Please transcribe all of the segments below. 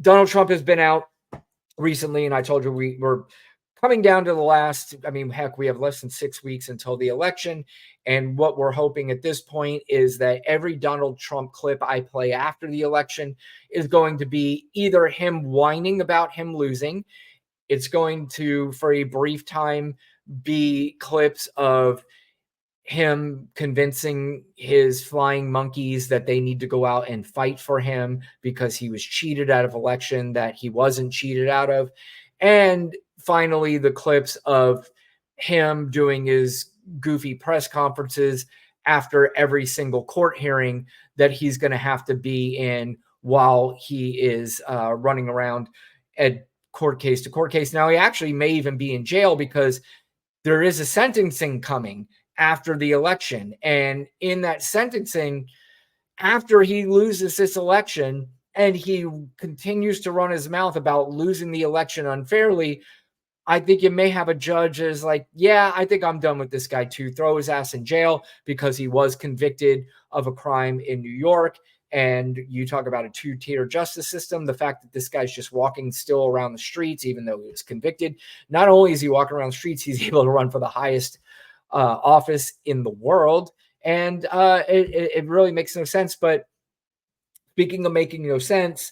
Donald Trump has been out recently, and I told you we were coming down to the last, I mean, heck, we have less than 6 weeks until the election. And what we're hoping at this point is that every Donald Trump clip I play after the election is going to be either him whining about him losing. It's going to, for a brief time, be clips of him convincing his flying monkeys that they need to go out and fight for him because he was cheated out of election that he wasn't cheated out of. And finally, the clips of him doing his goofy press conferences after every single court hearing that he's going to have to be in while he is running around at court case to court case. Now, he actually may even be in jail because there is a sentencing coming after the election. And in that sentencing, after he loses this election and he continues to run his mouth about losing the election unfairly, I think you may have a judge is like, yeah, I think I'm done with this guy too. Throw his ass in jail because he was convicted of a crime in New York. And you talk about a two-tier justice system. The fact that this guy's just walking still around the streets, even though he was convicted, not only is he walking around the streets, he's able to run for the highest office in the world. And it really makes no sense. But speaking of making no sense,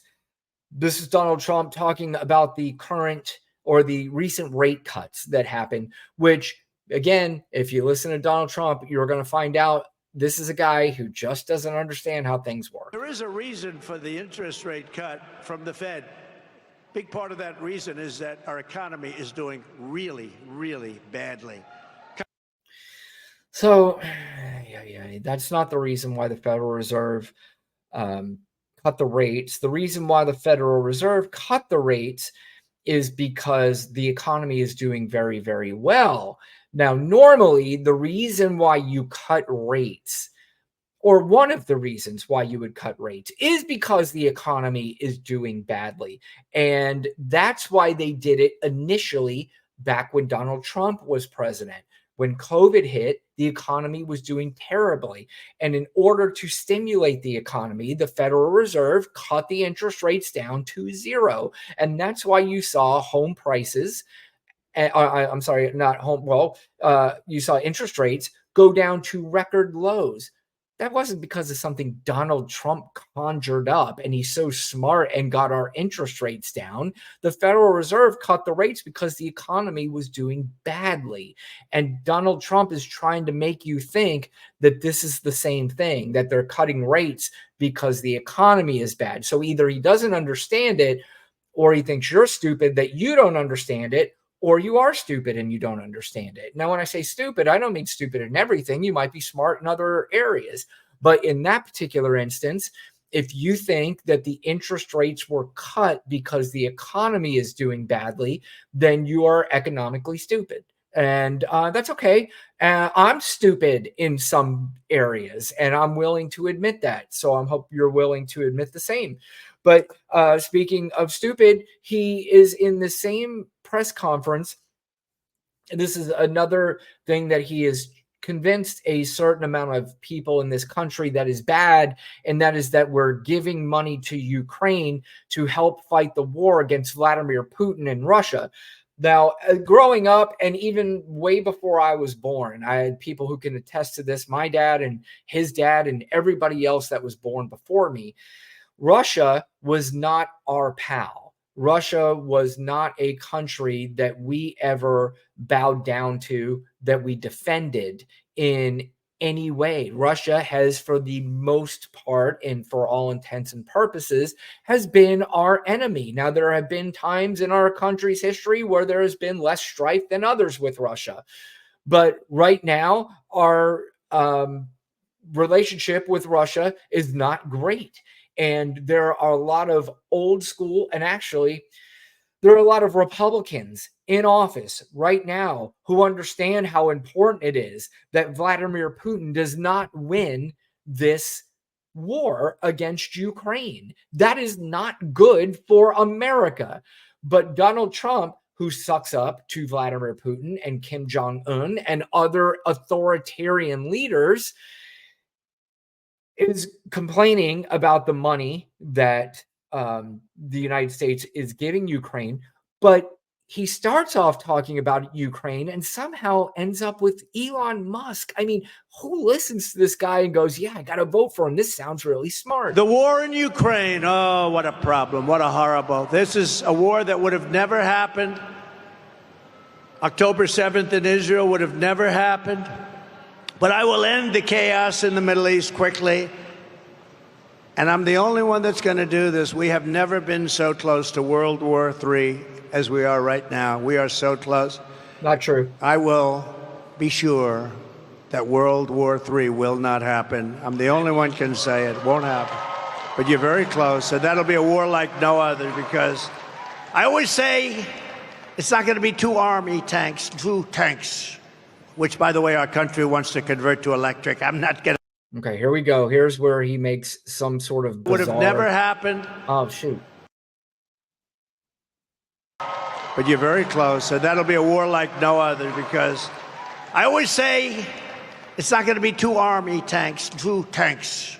this is Donald Trump talking about the current or the recent rate cuts that happened, which, again, if you listen to Donald Trump, you're going to find out this is a guy who just doesn't understand how things work. There is a reason for the interest rate cut from the Fed. Big part of that reason is that our economy is doing really, really badly. So, yeah, that's not the reason why the Federal Reserve cut the rates. The reason why the Federal Reserve cut the rates is because the economy is doing very, very well. Now, normally, the reason why you cut rates, or one of the reasons why you would cut rates, is because the economy is doing badly. And that's why they did it initially back when Donald Trump was president. When COVID hit, the economy was doing terribly. And in order to stimulate the economy, the Federal Reserve cut the interest rates down to zero. And that's why you saw home prices, I'm sorry, not home, well, you saw interest rates go down to record lows. That wasn't because of something Donald Trump conjured up and he's so smart and got our interest rates down. The Federal Reserve cut the rates because the economy was doing badly. And Donald Trump is trying to make you think that this is the same thing, that they're cutting rates because the economy is bad. So either he doesn't understand it, or he thinks you're stupid that you don't understand it, or you are stupid and you don't understand it. Now, when I say stupid, I don't mean stupid in everything. You might be smart in other areas. But in that particular instance, if you think that the interest rates were cut because the economy is doing badly, then you are economically stupid. And that's okay. I'm stupid in some areas, and I'm willing to admit that. So I hope you're willing to admit the same. But speaking of stupid, he is in the same press conference. And this is another thing that he is convinced a certain amount of people in this country that is bad, and that is that we're giving money to Ukraine to help fight the war against Vladimir Putin and Russia. Now, growing up, and even way before I was born, I had people who can attest to this, my dad and his dad and everybody else that was born before me. Russia was not our pal. Russia was not a country that we ever bowed down to, that we defended in any way. Russia has, for the most part, and for all intents and purposes, has been our enemy. Now, there have been times in our country's history where there has been less strife than others with Russia. But right now, our relationship with Russia is not great. And there are a lot of old school, and actually, there are a lot of Republicans in office right now who understand how important it is that Vladimir Putin does not win this war against Ukraine. That is not good for America. But Donald Trump, who sucks up to Vladimir Putin and Kim Jong-un and other authoritarian leaders, is complaining about the money that the United States is giving Ukraine, but he starts off talking about Ukraine and somehow ends up with Elon Musk. I mean, who listens to this guy and goes, yeah, I got to vote for him. This sounds really smart. The war in Ukraine, oh, what a problem, what a horrible. This is a war that would have never happened. October 7th in Israel would have never happened. But I will end the chaos in the Middle East quickly. And I'm the only one that's going to do this. We have never been so close to World War III as we are right now. We are so close. Not true. I will be sure that World War III will not happen. I'm the only one can say it won't happen. But you're very close, and that'll be a war like no other, because I always say it's not going to be two tanks, which, by the way, our country wants to convert to electric. I'm not going to. Okay, here we go. Here's where he makes some sort of bizarre... Would have never happened. Oh, shoot. But you're very close, and that'll be a war like no other, because I always say it's not going to be two tanks,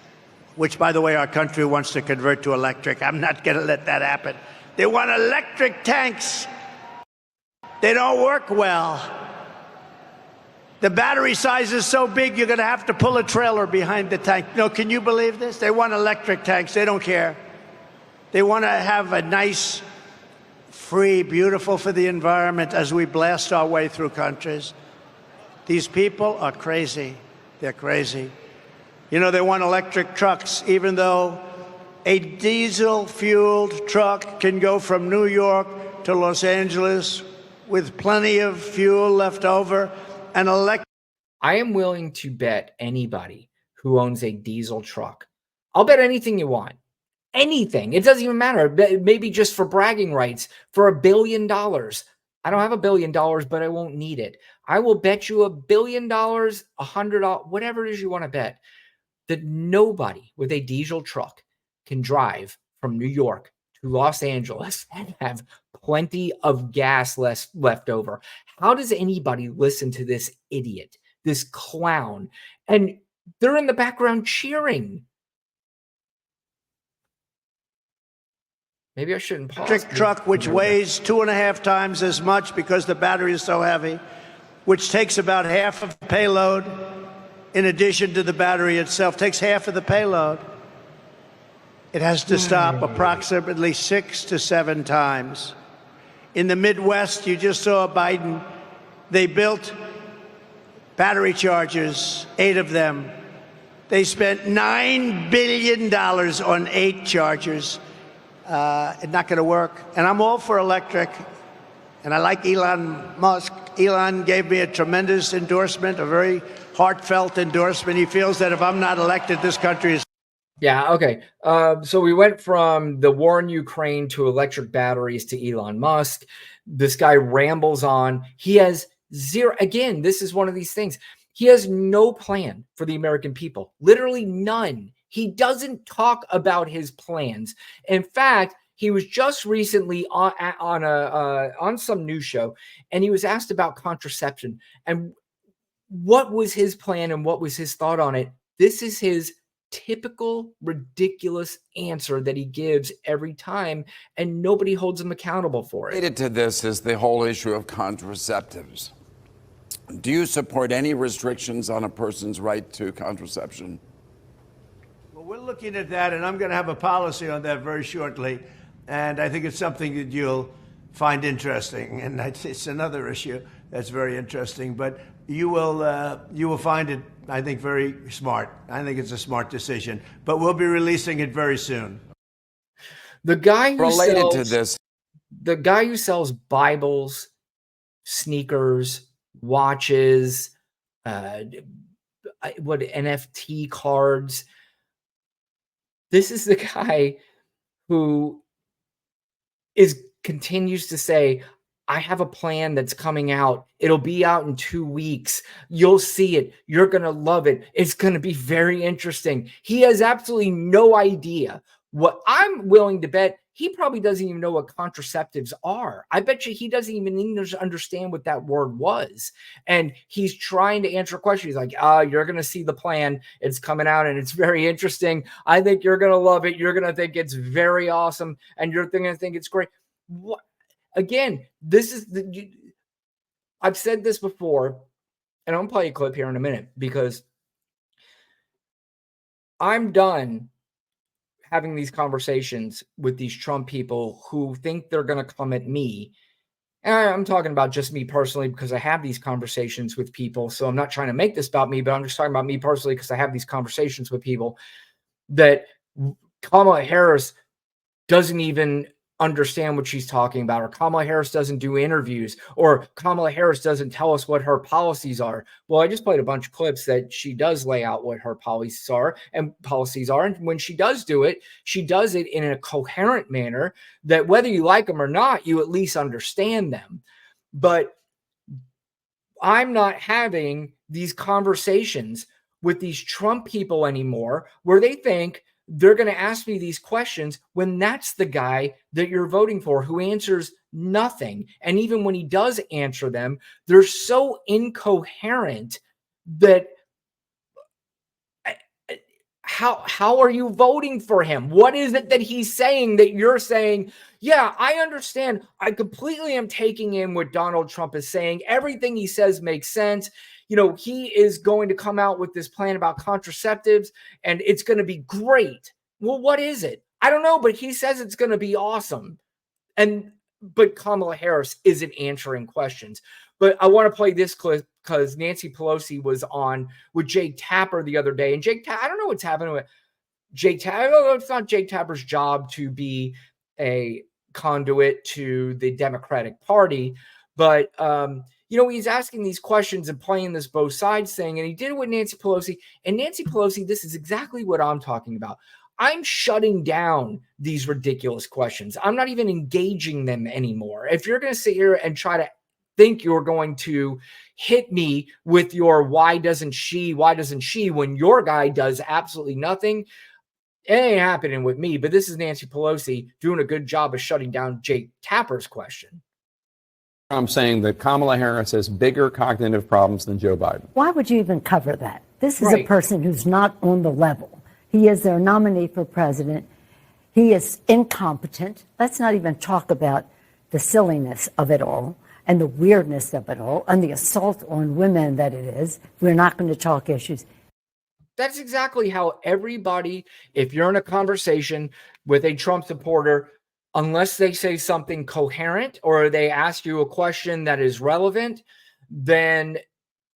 which, by the way, our country wants to convert to electric. I'm not going to let that happen. They want electric tanks. They don't work well. The battery size is so big, you're going to have to pull a trailer behind the tank. No, can you believe this? They want electric tanks. They don't care. They want to have a nice, free, beautiful for the environment as we blast our way through countries. These people are crazy. They're crazy. You know, they want electric trucks, even though a diesel-fueled truck can go from New York to Los Angeles with plenty of fuel left over. I am willing to bet anybody who owns a diesel truck. I'll bet anything you want. Anything. It doesn't even matter. Maybe just for bragging rights, for $1 billion. I don't have $1 billion, but I won't need it. I will bet you $1 billion, $100, whatever it is you want to bet, that nobody with a diesel truck can drive from New York to Los Angeles and have plenty of gas left over. How does anybody listen to this idiot, this clown? And they're in the background cheering. Maybe I shouldn't pause. Electric truck, which weighs 2.5 times as much because the battery is so heavy, which takes about half of the payload, in addition to the battery itself, takes half of the payload. It has to stop approximately 6 to 7 times. In the Midwest, you just saw Biden. They built battery chargers, 8 of them. They spent $9 billion on 8 chargers. It's not going to work. And I'm all for electric. And I like Elon Musk. Elon gave me a tremendous endorsement, a very heartfelt endorsement. He feels that if I'm not elected, this country is... Yeah, okay. So we went from the war in Ukraine to electric batteries to Elon Musk. This guy rambles on. He has zero. Again, this is one of these things. He has no plan for the American people. Literally none. He doesn't talk about his plans. In fact, he was just recently on some news show, and he was asked about contraception and what was his plan and what was his thought on it. This is his typical ridiculous answer that he gives every time, and nobody holds him accountable for it. Related to this is the whole issue of contraceptives. Do you support any restrictions on a person's right to contraception? Well, we're looking at that, and I'm going to have a policy on that very shortly. And I think it's something that you'll find interesting. And it's another issue that's very interesting. But you will find it, I think, very smart. I think it's a smart decision. But we'll be releasing it very soon. The guy who related to this, the guy who sells Bibles, sneakers, watches, NFT cards. This is the guy who continues to say, I have a plan that's coming out. It'll be out in 2 weeks. You'll see it. You're going to love it. It's going to be very interesting. He has absolutely no idea what I'm willing to bet. he probably doesn't even know what contraceptives are. I bet you he doesn't even understand what that word was. And he's trying to answer a question. He's like, you're going to see the plan. It's coming out and it's very interesting. I think you're going to love it. You're going to think it's very awesome. And you're going to think it's great. What? Again, this is I've said this before, and I'm going to play a clip here in a minute because I'm done having these conversations with these Trump people who think they're going to come at me. And I'm talking about just me personally because I have these conversations with people. So I'm not trying to make this about me, but I'm just talking about me personally because I have these conversations with people that Kamala Harris doesn't even understand what she's talking about, or Kamala Harris doesn't do interviews, or Kamala Harris doesn't tell us what her policies are. Well, I just played a bunch of clips that she does lay out what her policies are. And when she does do it, she does it in a coherent manner that whether you like them or not, you at least understand them. But I'm not having these conversations with these Trump people anymore where they think they're going to ask me these questions when that's the guy that you're voting for who answers nothing. And even when he does answer them, they're so incoherent that how are you voting for him? What is it that he's saying that you're saying, yeah, I understand. I completely am taking in what Donald Trump is saying. Everything he says makes sense. He is going to come out with this plan about contraceptives and it's going to be great. Well, what is it? I don't know, but he says it's going to be awesome. But Kamala Harris isn't answering questions. But I want to play this clip because Nancy Pelosi was on with Jake Tapper the other day. And I don't know what's happening with Jake Tapper. It's not Jake Tapper's job to be a conduit to the Democratic Party. But, he's asking these questions and playing this both sides thing. And he did it with Nancy Pelosi. And Nancy Pelosi, this is exactly what I'm talking about. I'm shutting down these ridiculous questions. I'm not even engaging them anymore. If you're going to sit here and try to think you're going to hit me with your why doesn't she, when your guy does absolutely nothing, it ain't happening with me. But this is Nancy Pelosi doing a good job of shutting down Jake Tapper's question. I'm saying that Kamala Harris has bigger cognitive problems than Joe Biden. Why would you even cover that? This is a person who's not on the level. He is their nominee for president. He is incompetent. Let's not even talk about the silliness of it all and the weirdness of it all and the assault on women that it is. We're not going to talk issues. That's exactly how everybody, if you're in a conversation with a Trump supporter, unless they say something coherent or they ask you a question that is relevant, then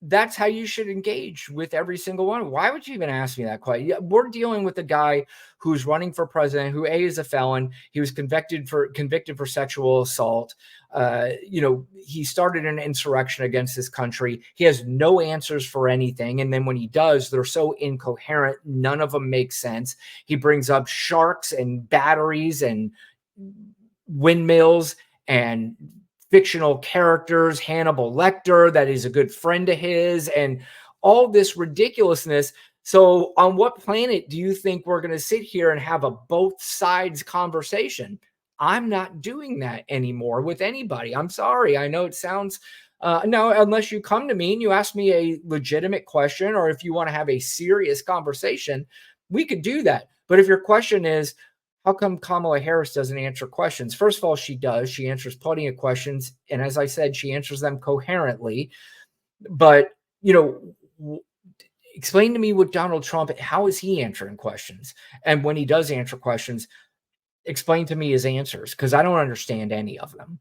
that's how you should engage with every single one. Why would you even ask me that question? We're dealing with a guy who's running for president, who is a felon. He was convicted for sexual assault. He started an insurrection against this country. He has no answers for anything. And then when he does, they're so incoherent. None of them make sense. He brings up sharks and batteries and windmills and fictional characters, Hannibal Lecter, that is a good friend of his, and all this ridiculousness. So on what planet do you think we're going to sit here and have a both sides conversation? I'm not doing that anymore with anybody. I'm sorry. I know it sounds, no, unless you come to me and you ask me a legitimate question, or if you want to have a serious conversation, we could do that. But if your question is, how come Kamala Harris doesn't answer questions? First of all, she does. She answers plenty of questions. And as I said, she answers them coherently. But, explain to me what Donald Trump, how is he answering questions? And when he does answer questions, explain to me his answers, because I don't understand any of them.